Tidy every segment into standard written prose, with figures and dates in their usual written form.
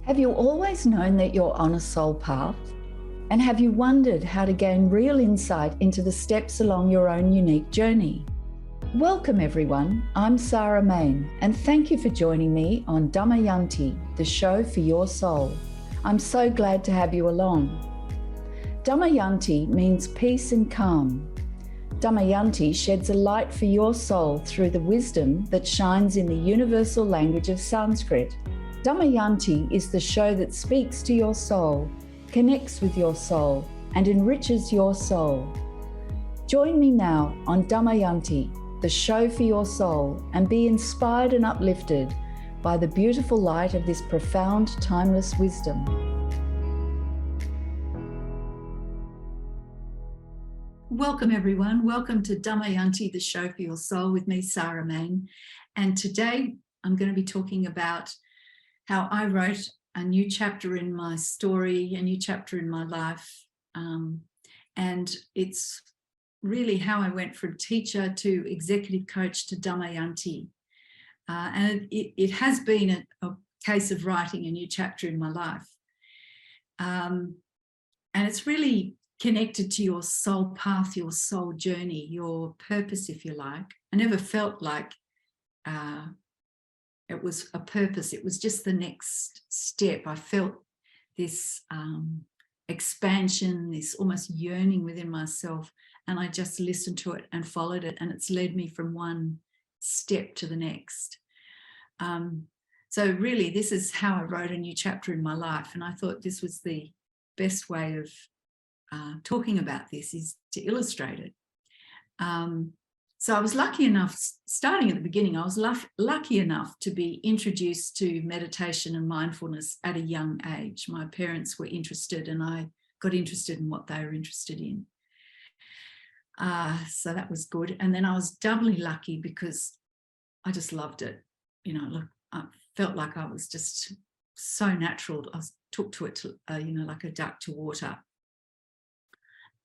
Have you always known that you're on a soul path? And have you wondered how to gain real insight into the steps along your own unique journey? Welcome everyone, I'm Sarah Main, and thank you for joining me on Damayanti, the show for your soul. I'm so glad to have you along. Damayanti means peace and calm. Damayanti sheds a light for your soul through the wisdom that shines in the universal language of Sanskrit. Damayanti is the show that speaks to your soul, connects with your soul, and enriches your soul. Join me now on Damayanti, the show for your soul, and be inspired and uplifted by the beautiful light of this profound, timeless wisdom. Welcome everyone. Welcome to Damayanti, the show for your soul with me, Sarah Main. And today I'm going to be talking about how I wrote a new chapter in my story, a new chapter in my life. And it's really how I went from teacher to executive coach to Damayanti. And it has been a case of writing a new chapter in my life. And it's really connected to your soul path, your soul journey, your purpose, if you like. I never felt like it was a purpose. It was just the next step. I felt this expansion, this almost yearning within myself, and I just listened to it and followed it, and it's led me from one step to the next. So really, this is how I wrote a new chapter in my life, and I thought this was the best way of talking about this, is to illustrate it. So I was lucky enough, starting at the beginning, I was lucky enough to be introduced to meditation and mindfulness at a young age. My parents were interested and I got interested in what they were interested in. So that was good. And then I was doubly lucky because I just loved it. You know, look, I felt like I was just so natural. I took to it, like a duck to water.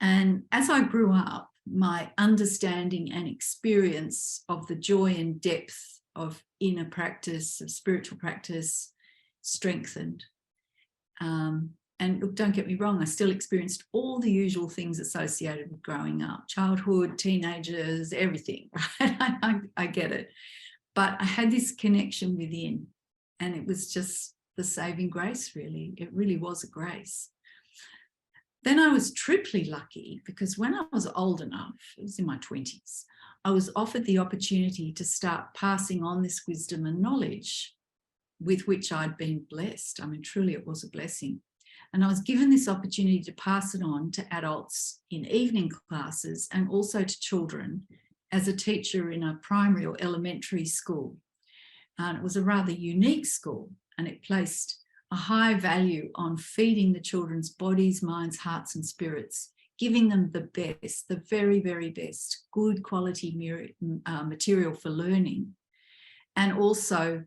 And as I grew up, my understanding and experience of the joy and depth of inner practice, of spiritual practice, strengthened. And look, don't get me wrong, I still experienced all the usual things associated with growing up, childhood, teenagers, everything, right? I get it. But I had this connection within, and it was just the saving grace, really. It really was a grace. Then I was triply lucky because when I was old enough, it was in my 20s, I was offered the opportunity to start passing on this wisdom and knowledge with which I'd been blessed. I mean, truly it was a blessing. And I was given this opportunity to pass it on to adults in evening classes and also to children as a teacher in a primary or elementary school. And it was a rather unique school, and it placed a high value on feeding the children's bodies, minds, hearts and spirits, giving them the best, the very, very best, good quality material for learning, and also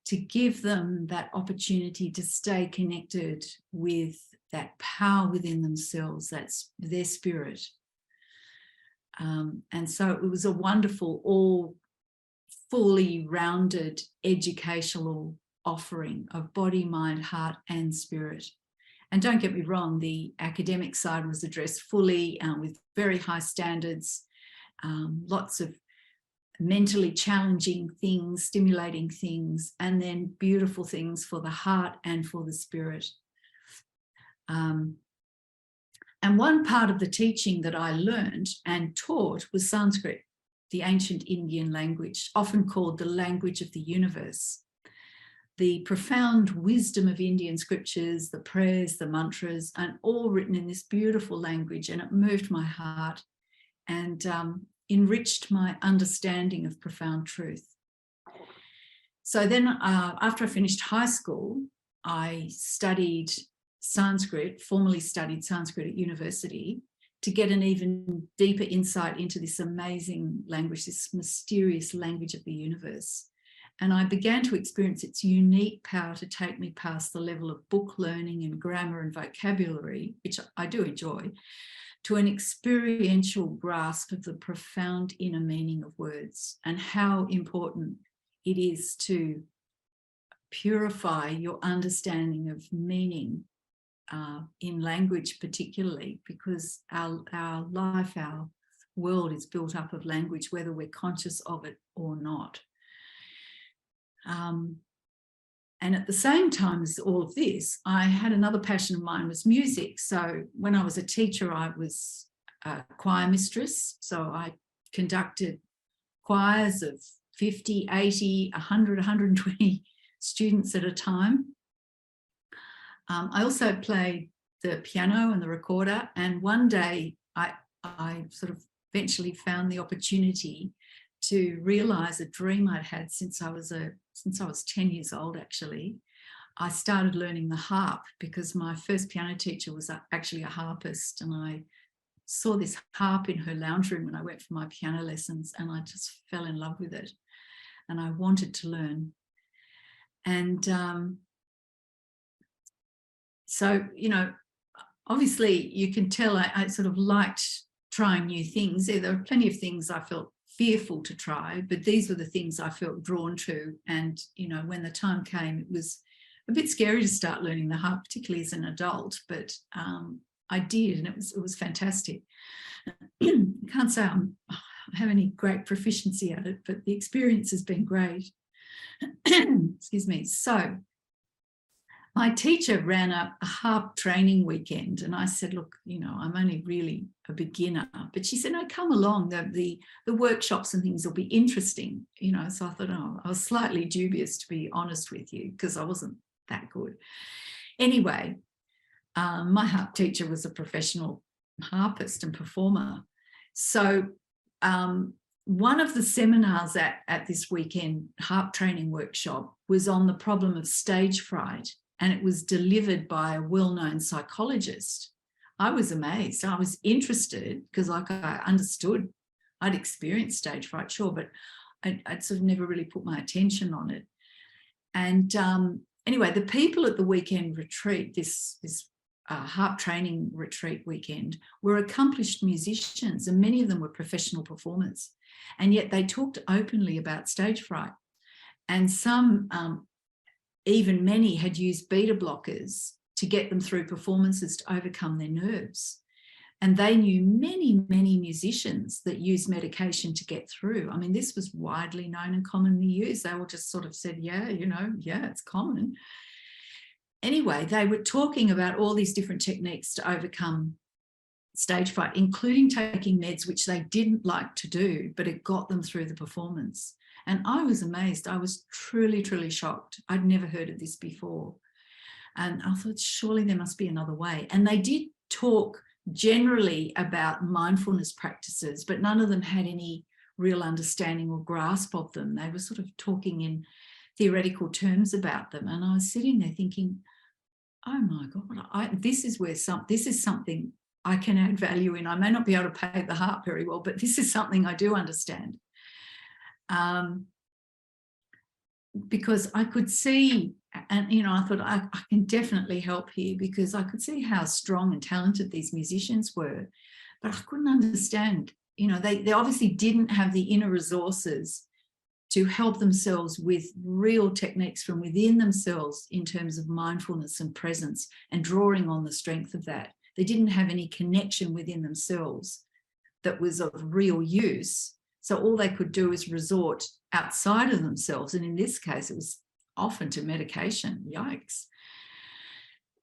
to give them that opportunity to stay connected with that power within themselves, that's their spirit. And so it was a wonderful, all fully rounded educational offering of body, mind, heart and spirit. And don't get me wrong, the academic side was addressed fully with very high standards, lots of mentally challenging things, stimulating things, and then beautiful things for the heart and for the spirit. And one part of the teaching that I learned and taught was Sanskrit, the ancient Indian language, often called the language of the universe. The profound wisdom of Indian scriptures, the prayers, the mantras, and all written in this beautiful language, and it moved my heart and enriched my understanding of profound truth. So then after I finished high school, I studied Sanskrit, formally studied Sanskrit at university, to get an even deeper insight into this amazing language, this mysterious language of the universe. And I began to experience its unique power to take me past the level of book learning and grammar and vocabulary, which I do enjoy, to an experiential grasp of the profound inner meaning of words and how important it is to purify your understanding of meaning in language particularly, because our life, our world is built up of language, whether we're conscious of it or not. And at the same time as all of this, I had another passion of mine was music. So when I was a teacher, I was a choir mistress. So I conducted choirs of 50, 80, 100, 120 students at a time. I also played the piano and the recorder. And one day I sort of eventually found the opportunity to realise a dream I'd had since I was 10 years old, actually. I started learning the harp because my first piano teacher was actually a harpist, and I saw this harp in her lounge room when I went for my piano lessons, and I just fell in love with it and I wanted to learn. And so, you know, obviously you can tell I sort of liked trying new things. There were plenty of things I felt fearful to try, but these were the things I felt drawn to. And, you know, when the time came, it was a bit scary to start learning the harp, particularly as an adult, but I did, and it was fantastic. I can't say I have any great proficiency at it, but the experience has been great. Excuse me. So my teacher ran a harp training weekend, and I said, look, you know, I'm only really a beginner. But she said, no, come along. The workshops and things will be interesting, you know. So I thought, oh, I was slightly dubious, to be honest with you, because I wasn't that good. Anyway, my harp teacher was a professional harpist and performer. So one of the seminars at this weekend harp training workshop was on the problem of stage fright. And it was delivered by a well-known psychologist. I was amazed. I was interested because, like, I understood, I'd experienced stage fright, sure, but I'd sort of never really put my attention on it. And anyway, the people at the weekend retreat, this harp training retreat weekend, were accomplished musicians, and many of them were professional performers. And yet they talked openly about stage fright. And some even many had used beta blockers to get them through performances to overcome their nerves. And they knew many, many musicians that used medication to get through. I mean, this was widely known and commonly used. They all just sort of said, yeah, you know, yeah, it's common. Anyway, they were talking about all these different techniques to overcome stage fright, including taking meds, which they didn't like to do, but it got them through the performance. And I was amazed. I was truly, truly shocked. I'd never heard of this before. And I thought, surely there must be another way. And they did talk generally about mindfulness practices, but none of them had any real understanding or grasp of them. They were sort of talking in theoretical terms about them. And I was sitting there thinking, oh my God, this is something I can add value in. I may not be able to play the harp very well, but this is something I do understand. Because I could see, and, you know, I thought I can definitely help here, because I could see how strong and talented these musicians were, but I couldn't understand, you know, they obviously didn't have the inner resources to help themselves with real techniques from within themselves in terms of mindfulness and presence and drawing on the strength of that. They didn't have any connection within themselves that was of real use. So all they could do is resort outside of themselves. And in this case, it was often to medication. Yikes.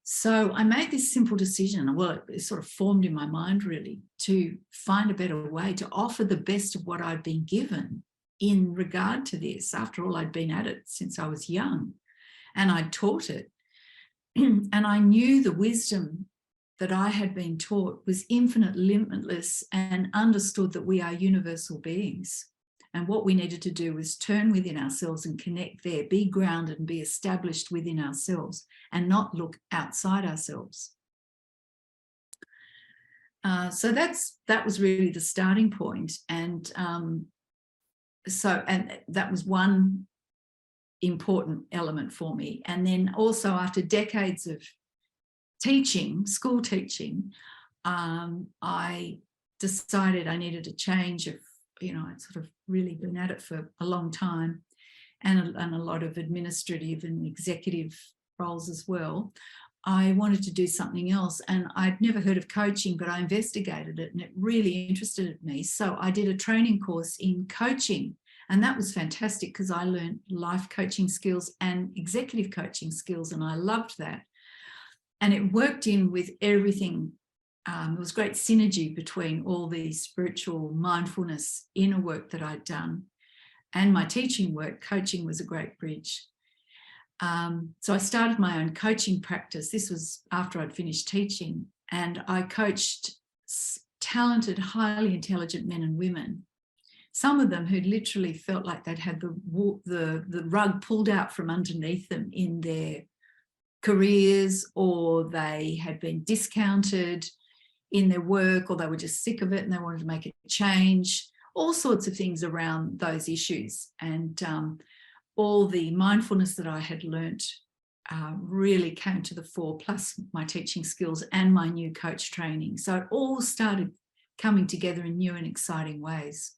So I made this simple decision. Well, it sort of formed in my mind, really, to find a better way to offer the best of what I'd been given in regard to this. After all, I'd been at it since I was young, and I'd taught it. And I knew the wisdom that I had been taught was infinite, limitless, and understood that we are universal beings. And what we needed to do was turn within ourselves and connect there, be grounded and be established within ourselves, and not look outside ourselves. So that was really the starting point. And that was one important element for me. And then also after decades of teaching, school teaching, I decided I needed a change of, I'd sort of really been at it for a long time, and a lot of administrative and executive roles as well. I wanted to do something else, and I'd never heard of coaching, but I investigated it and it really interested me. So I did a training course in coaching, and that was fantastic because I learned life coaching skills and executive coaching skills, and I loved that. And it worked in with everything. There was great synergy between all the spiritual mindfulness inner work that I'd done and my teaching work. Coaching was a great bridge. So I started my own coaching practice. This was after I'd finished teaching, and I coached talented, highly intelligent men and women. Some of them who literally felt like they'd had the rug pulled out from underneath them in their careers, or they had been discounted in their work, or they were just sick of it and they wanted to make a change, all sorts of things around those issues. And all the mindfulness that I had learnt really came to the fore, plus my teaching skills and my new coach training. So it all started coming together in new and exciting ways.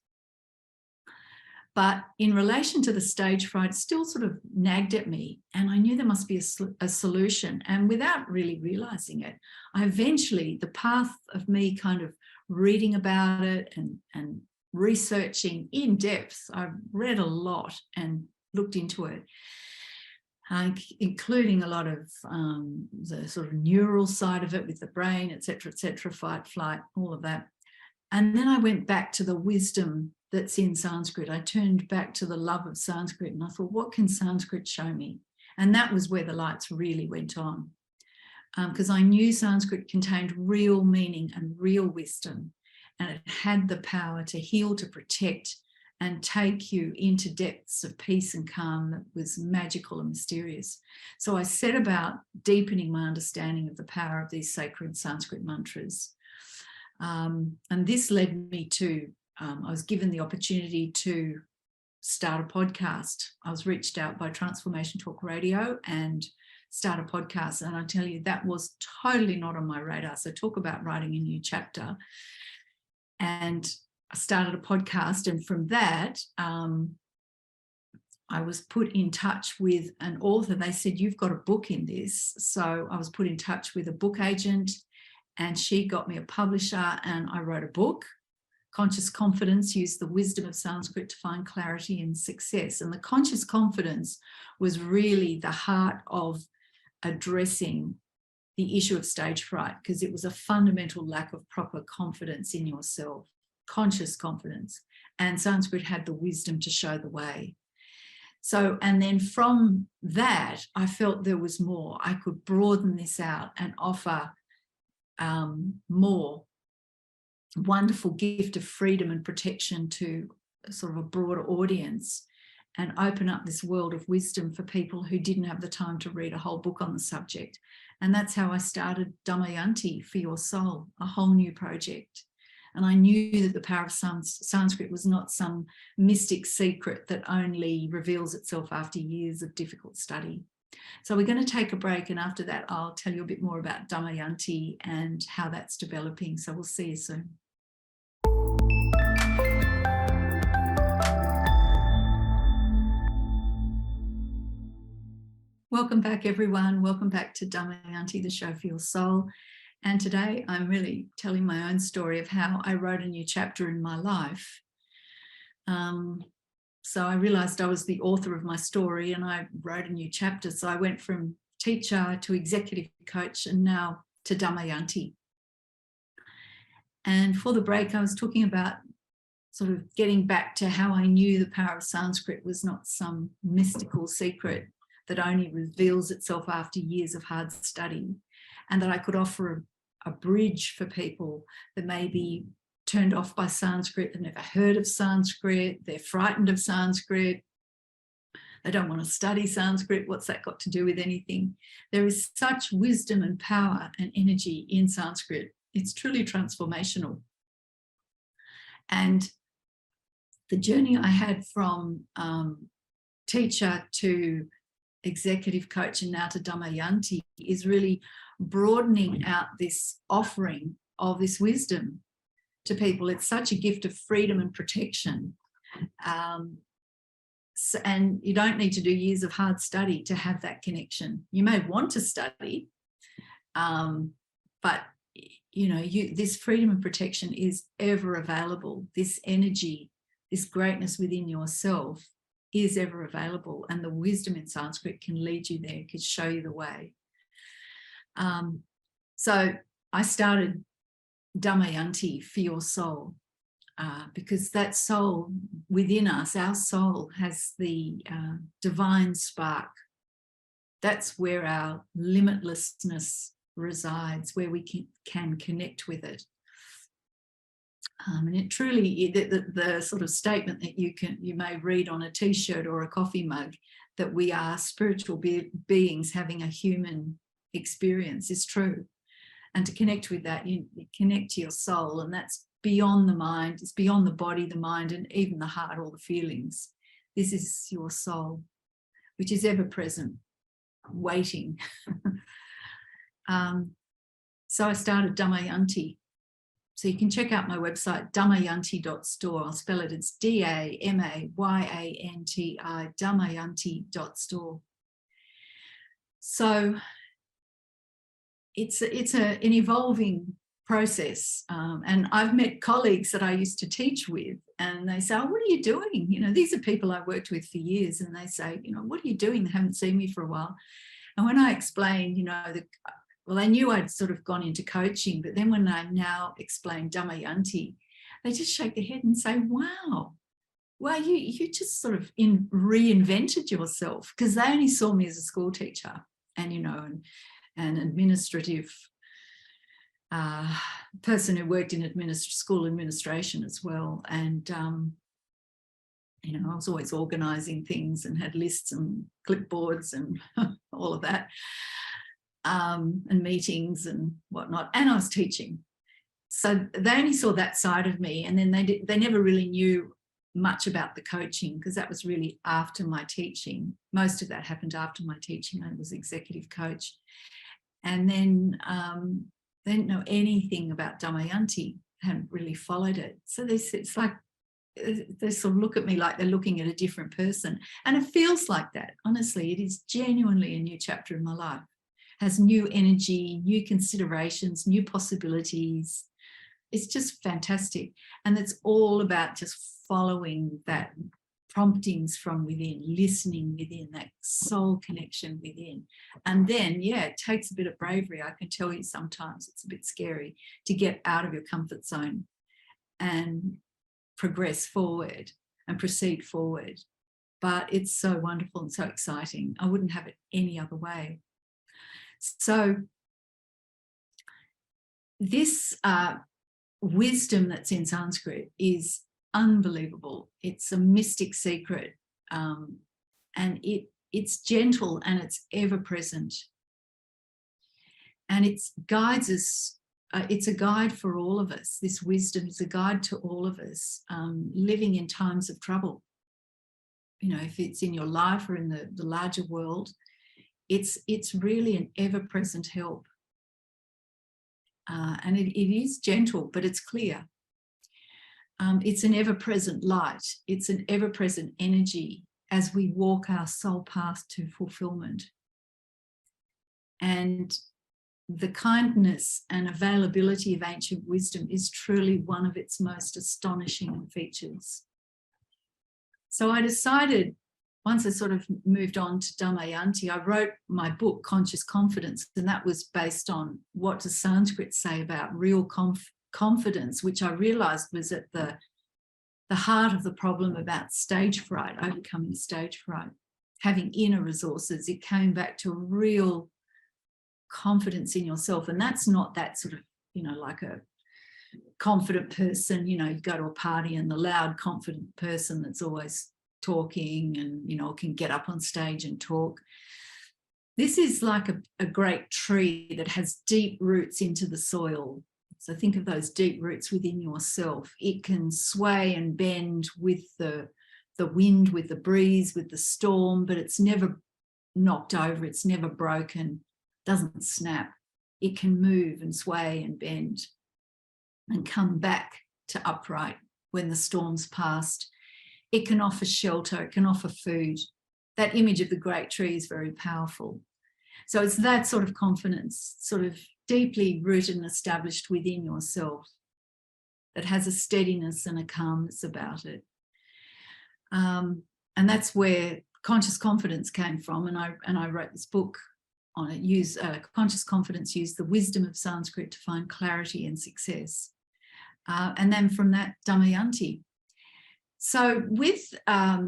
But in relation to the stage fright, it still sort of nagged at me, and I knew there must be a solution. And without really realising it, I eventually, the path of me kind of reading about it and researching in depth, I've read a lot and looked into it, including a lot of the sort of neural side of it with the brain, et cetera, fight, flight, all of that. And then I went back to the wisdom that's in Sanskrit. I turned back to the love of Sanskrit, and I thought, what can Sanskrit show me? And that was where the lights really went on, because I knew Sanskrit contained real meaning and real wisdom, and it had the power to heal, to protect, and take you into depths of peace and calm that was magical and mysterious. So I set about deepening my understanding of the power of these sacred Sanskrit mantras. And this led me to, I was given the opportunity to start a podcast. I was reached out by Transformation Talk Radio and start a podcast. And I tell you, that was totally not on my radar. So talk about writing a new chapter. And I started a podcast, and from that, I was put in touch with an author. They said, you've got a book in this. So I was put in touch with a book agent, and she got me a publisher, and I wrote a book, Conscious Confidence: Use the Wisdom of Sanskrit to Find Clarity and Success. And the conscious confidence was really the heart of addressing the issue of stage fright, because it was a fundamental lack of proper confidence in yourself, conscious confidence. And Sanskrit had the wisdom to show the way. So, and then from that, I felt there was more. I could broaden this out and offer more wonderful gift of freedom and protection to sort of a broader audience, and open up this world of wisdom for people who didn't have the time to read a whole book on the subject. And that's how I started Damayanti for Your Soul, a whole new project. And I knew that the power of Sanskrit was not some mystic secret that only reveals itself after years of difficult study. So we're going to take a break, and after that I'll tell you a bit more about Damayanti and how that's developing. So we'll see you soon. Welcome back, everyone. Welcome back to Damayanti, the show for your soul. And today I'm really telling my own story of how I wrote a new chapter in my life. So I realized I was the author of my story, and I wrote a new chapter. So I went from teacher to executive coach, and now to Damayanti. And for the break, I was talking about sort of getting back to how I knew the power of Sanskrit was not some mystical secret that only reveals itself after years of hard study, and that I could offer a bridge for people that may be turned off by Sanskrit, they've never heard of Sanskrit, they're frightened of Sanskrit, they don't want to study Sanskrit. What's that got to do with anything? There is such wisdom and power and energy in Sanskrit. It's truly transformational. And the journey I had from teacher to executive coach and now to Damayanti is really broadening out this offering of this wisdom to people. It's such a gift of freedom and protection. And you don't need to do years of hard study to have that connection. You may want to study, but this freedom and protection is ever available. This energy, this greatness within yourself is ever available, and the wisdom in Sanskrit can lead you there, can show you the way. So I started Damayanti for your soul, because that soul within us, our soul has the divine spark. That's where our limitlessness resides, where we can connect with it. And it truly, the sort of statement that you may read on a t-shirt or a coffee mug, that we are spiritual beings having a human experience, is true. And to connect with that, you connect to your soul, and that's beyond the mind. It's beyond the body, the mind, and even the heart, all the feelings. This is your soul, which is ever present, waiting. So I started Damayanti. So you can check out my website, damayanti.store. I'll spell it. It's Damayanti, damayanti.store. So it's an evolving process. And I've met colleagues that I used to teach with, and they say, oh, what are you doing? These are people I worked with for years, and they say, what are you doing? They haven't seen me for a while. And when I explained, well, they knew I'd sort of gone into coaching, but then when I now explain Damayanti, they just shake their head and say, wow, you just sort of reinvented yourself, because they only saw me as a school teacher and, an administrative person who worked in school administration as well. And, I was always organising things and had lists and clipboards and all of that. And meetings and whatnot, and I was teaching. So they only saw that side of me, and then they never really knew much about the coaching, because that was really after my teaching. Most of that happened after my teaching. I was executive coach, and then they didn't know anything about Damayanti, hadn't really followed it. So it's like they sort of look at me like they're looking at a different person, and it feels like that. Honestly, it is genuinely a new chapter in my life. Has new energy, new considerations, new possibilities. It's just fantastic. And it's all about just following that promptings from within, listening within, that soul connection within. And then, it takes a bit of bravery. I can tell you sometimes it's a bit scary to get out of your comfort zone and progress forward and proceed forward. But it's so wonderful and so exciting. I wouldn't have it any other way. So this wisdom that's in Sanskrit is unbelievable. It's a mystic secret, and it's gentle and it's ever present. And it guides us. It's a guide for all of us. This wisdom is a guide to all of us living in times of trouble. If it's in your life or in the larger world, it's really an ever-present help. And it is gentle, but it's clear. It's an ever-present light. It's an ever-present energy as we walk our soul path to fulfillment. And the kindness and availability of ancient wisdom is truly one of its most astonishing features. So I decided, once I sort of moved on to Damayanti, I wrote my book, Conscious Confidence, and that was based on what does Sanskrit say about real confidence, which I realised was at the heart of the problem about stage fright, overcoming stage fright, having inner resources. It came back to real confidence in yourself, and that's not that sort of, like a confident person, you go to a party and the loud, confident person that's always talking and, can get up on stage and talk. This is like a great tree that has deep roots into the soil. So think of those deep roots within yourself. It can sway and bend with the the wind, with the breeze, with the storm, but it's never knocked over, it's never broken, doesn't snap. It can move and sway and bend and come back to upright when the storm's passed. It can offer shelter, it can offer food. That image of the great tree is very powerful. So it's that sort of confidence, sort of deeply rooted and established within yourself, that has a steadiness and a calmness about it. And that's where conscious confidence came from. And I wrote this book on it. Conscious confidence, use the wisdom of Sanskrit to find clarity and success. And then from that, Damayanti. So with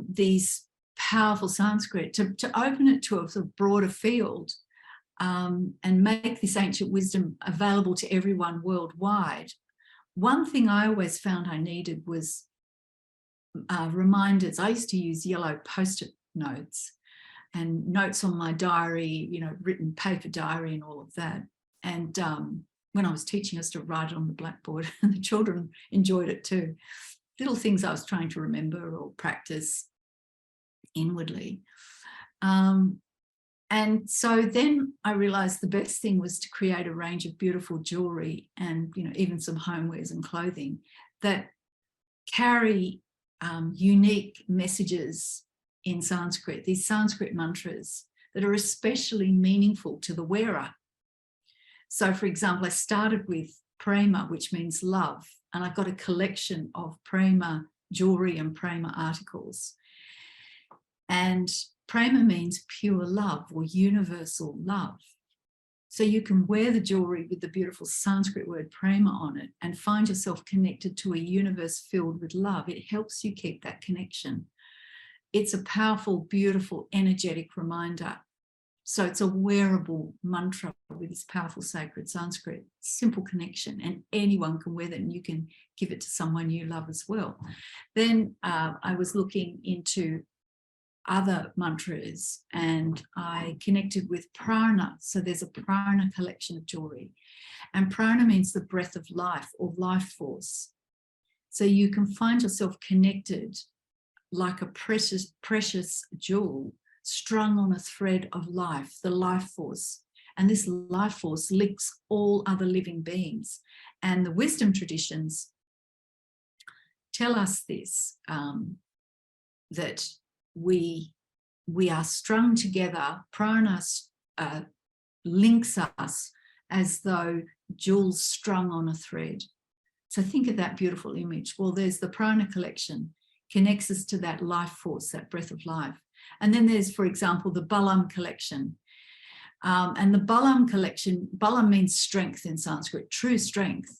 these powerful Sanskrit, to open it to a sort of broader field, and make this ancient wisdom available to everyone worldwide, one thing I always found I needed was reminders. I used to use yellow Post-it notes and notes on my diary, written paper diary and all of that. And when I was teaching, I used to write it on the blackboard, and the children enjoyed it too. Little things I was trying to remember or practice inwardly. And so then I realized the best thing was to create a range of beautiful jewelry and, even some homewares and clothing that carry unique messages in Sanskrit, these Sanskrit mantras that are especially meaningful to the wearer. So, for example, I started with prema, which means love, and I've got a collection of prema jewelry and prema articles. And prema means pure love or universal love. So you can wear the jewelry with the beautiful Sanskrit word prema on it and find yourself connected to a universe filled with love. It helps you keep that connection. It's a powerful, beautiful, energetic reminder. So it's a wearable mantra with this powerful sacred Sanskrit, simple connection, and anyone can wear that, and you can give it to someone you love as well. Then I was looking into other mantras, and I connected with prana. So there's a prana collection of jewelry, and prana means the breath of life or life force. So you can find yourself connected like a precious jewel strung on a thread of life, the life force. And this life force links all other living beings. And the wisdom traditions tell us this, that we are strung together. Prana links us as though jewels strung on a thread. So think of that beautiful image. Well, there's the prana collection, connects us to that life force, that breath of life. And then there's, for example, the balam collection. And the balam collection, balam means strength in Sanskrit, true strength.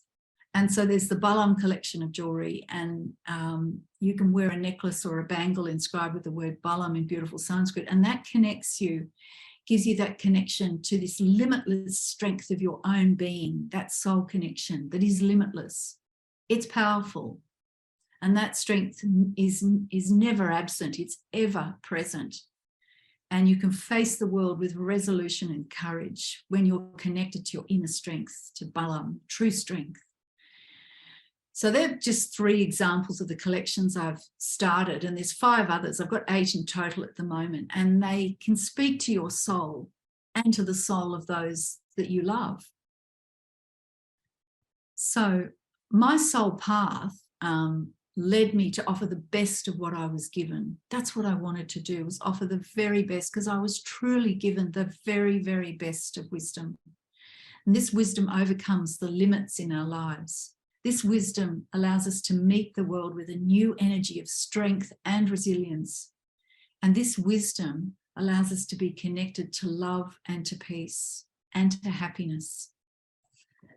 And so there's the balam collection of jewelry, and you can wear a necklace or a bangle inscribed with the word balam in beautiful Sanskrit, and that connects you, gives you that connection to this limitless strength of your own being, that soul connection that is limitless. It's powerful. And that strength is never absent, it's ever present. And you can face the world with resolution and courage when you're connected to your inner strength, to balam, true strength. So they're just 3 examples of the collections I've started, and there's 5 others. I've got 8 in total at the moment, and they can speak to your soul and to the soul of those that you love. So my soul path led me to offer the best of what I was given. That's what I wanted to do, was offer the very best, because I was truly given the very, very best of wisdom. And this wisdom overcomes the limits in our lives. This wisdom allows us to meet the world with a new energy of strength and resilience. And this wisdom allows us to be connected to love and to peace and to happiness.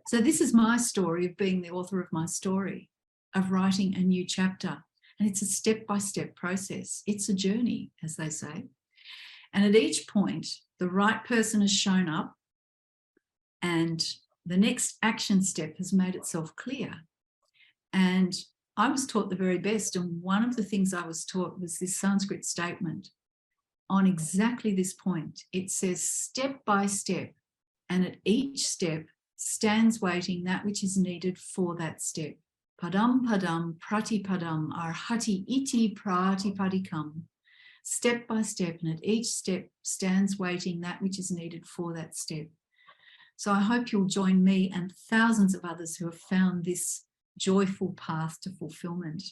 So this is my story of being the author of my story, of writing a new chapter. And it's a step-by-step process. It's a journey, as they say. And at each point, the right person has shown up, and the next action step has made itself clear. And I was taught the very best. And one of the things I was taught was this Sanskrit statement on exactly this point. It says, step by step, and at each step stands waiting that which is needed for that step. Padam padam pratipadam arhati iti pratipadikam. Step by step, and at each step stands waiting that which is needed for that step. So I hope you'll join me and thousands of others who have found this joyful path to fulfillment.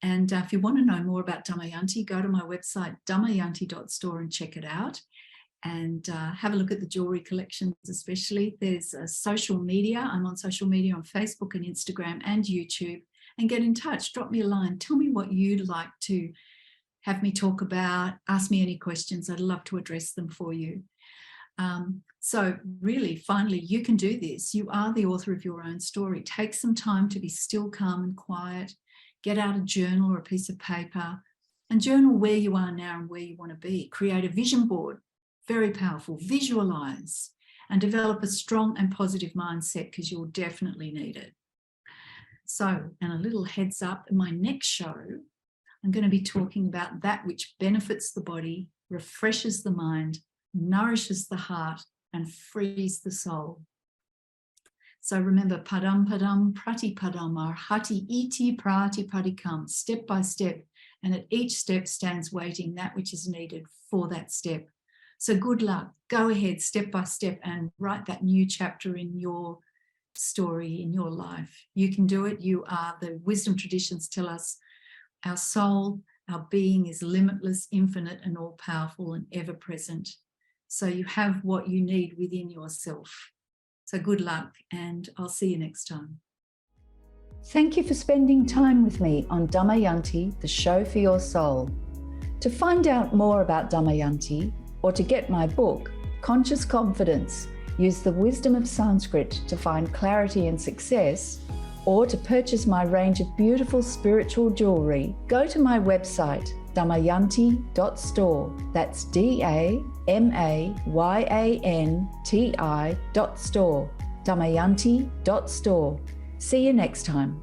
And if you want to know more about Damayanti, go to my website, damayanti.store, and check it out. And have a look at the jewelry collections especially. There's social media. I'm on social media on Facebook and Instagram and YouTube. And get in touch. Drop me a line. Tell me what you'd like to have me talk about. Ask me any questions. I'd love to address them for you. So really, finally, you can do this. You are the author of your own story. Take some time to be still, calm and quiet. Get out a journal or a piece of paper and journal where you are now and where you want to be. Create a vision board. Very powerful. Visualize and develop a strong and positive mindset, because you'll definitely need it. So, and a little heads up, in my next show, I'm going to be talking about that which benefits the body, refreshes the mind, nourishes the heart, and frees the soul. So remember, padam padam pratipadam arhati iti pratipadikam, step by step, and at each step stands waiting that which is needed for that step. So good luck. Go ahead step by step and write that new chapter in your story, in your life. You can do it. You are. The wisdom traditions tell us our soul, our being is limitless, infinite, and all powerful and ever present. So you have what you need within yourself. So good luck, and I'll see you next time. Thank you for spending time with me on Damayanti, the show for your soul. To find out more about Damayanti, or to get my book, Conscious Confidence, Use the Wisdom of Sanskrit to Find Clarity and Success, or to purchase my range of beautiful spiritual jewelry, go to my website, damayanti.store. That's DAMAYANTI.store. Damayanti.store. See you next time.